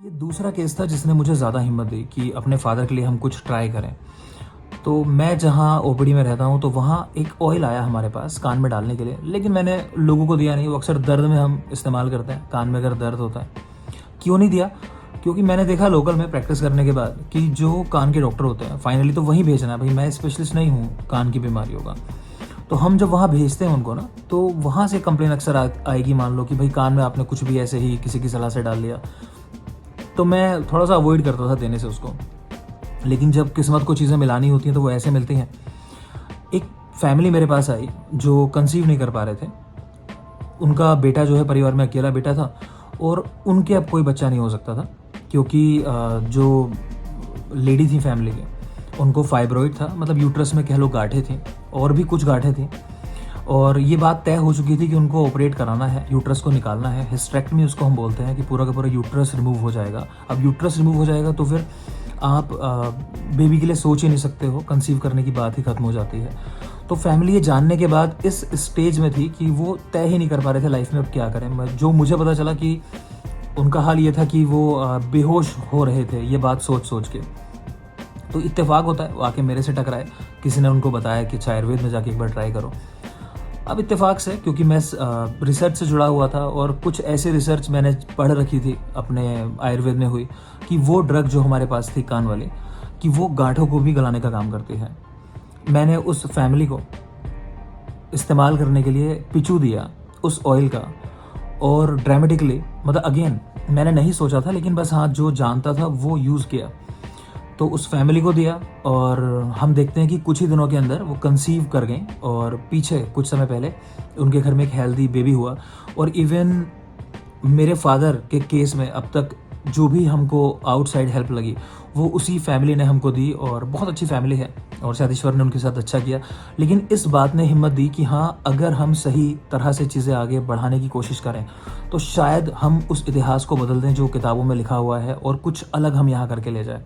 ये दूसरा केस था जिसने मुझे ज़्यादा हिम्मत दी कि अपने फ़ादर के लिए हम कुछ ट्राई करें। तो मैं जहाँ ओपीडी में रहता हूँ तो वहाँ एक ऑयल आया हमारे पास कान में डालने के लिए, लेकिन मैंने लोगों को दिया नहीं। वो अक्सर दर्द में हम इस्तेमाल करते हैं, कान में अगर दर्द होता है। क्यों नहीं दिया? क्योंकि मैंने देखा लोकल में प्रैक्टिस करने के बाद कि जो कान के डॉक्टर होते हैं फाइनली तो वहीं भेजना है। भाई मैं स्पेशलिस्ट नहीं हूँ कान की बीमारियों का। तो हम जब वहाँ भेजते हैं उनको ना, तो वहाँ से कंप्लेन अक्सर आएगी। मान लो कि भाई कान में आपने कुछ भी ऐसे ही किसी की सलाह से डाल लिया, तो मैं थोड़ा सा अवॉइड करता था देने से उसको। लेकिन जब किस्मत को चीज़ें मिलानी होती हैं तो वो ऐसे मिलती हैं। एक फैमिली मेरे पास आई जो कंसीव नहीं कर पा रहे थे। उनका बेटा जो है परिवार में अकेला बेटा था और उनके अब कोई बच्चा नहीं हो सकता था, क्योंकि जो लेडी थी फैमिली के, उनको फाइब्रॉइड था, मतलब यूट्रस में कह लो गांठें थी और भी कुछ गांठें थी। और ये बात तय हो चुकी थी कि उनको ऑपरेट कराना है, यूट्रस को निकालना है। हिस्टेरेक्टमी उसको हम बोलते हैं कि पूरा का पूरा यूट्रस रिमूव हो जाएगा। अब यूट्रस रिमूव हो जाएगा तो फिर आप बेबी के लिए सोच ही नहीं सकते हो, कंसीव करने की बात ही खत्म हो जाती है। तो फैमिली ये जानने के बाद इस स्टेज में थी कि वो तय ही नहीं कर पा रहे थे लाइफ में अब क्या करें। जो मुझे पता चला कि उनका हाल ये था कि वो बेहोश हो रहे थे, ये बात सोच सोच के। तो इत्तेफाक होता है, वो आके मेरे से टकराए, किसी ने उनको बताया कि आयुर्वेद में जाके एक बार ट्राई करो। अब इत्तेफाक से, क्योंकि मैं रिसर्च से जुड़ा हुआ था और कुछ ऐसे रिसर्च मैंने पढ़ रखी थी अपने आयुर्वेद में हुई कि वो ड्रग जो हमारे पास थी कान वाली, कि वो गांठों को भी गलाने का काम करती है। मैंने उस फैमिली को इस्तेमाल करने के लिए पिचू दिया उस ऑयल का, और ड्रामेटिकली, मतलब अगेन मैंने नहीं सोचा था, लेकिन बस हाँ जो जानता था वो यूज़ किया। तो उस फैमिली को दिया और हम देखते हैं कि कुछ ही दिनों के अंदर वो कंसीव कर गई। और पीछे कुछ समय पहले उनके घर में एक हेल्दी बेबी हुआ। और इवन मेरे फादर के केस में अब तक जो भी हमको आउटसाइड हेल्प लगी वो उसी फैमिली ने हमको दी, और बहुत अच्छी फैमिली है और शायद ईश्वर ने उनके साथ अच्छा किया। लेकिन इस बात ने हिम्मत दी कि हाँ, अगर हम सही तरह से चीज़ें आगे बढ़ाने की कोशिश करें तो शायद हम उस इतिहास को बदल दें जो किताबों में लिखा हुआ है, और कुछ अलग हम यहाँ करके ले जाएं।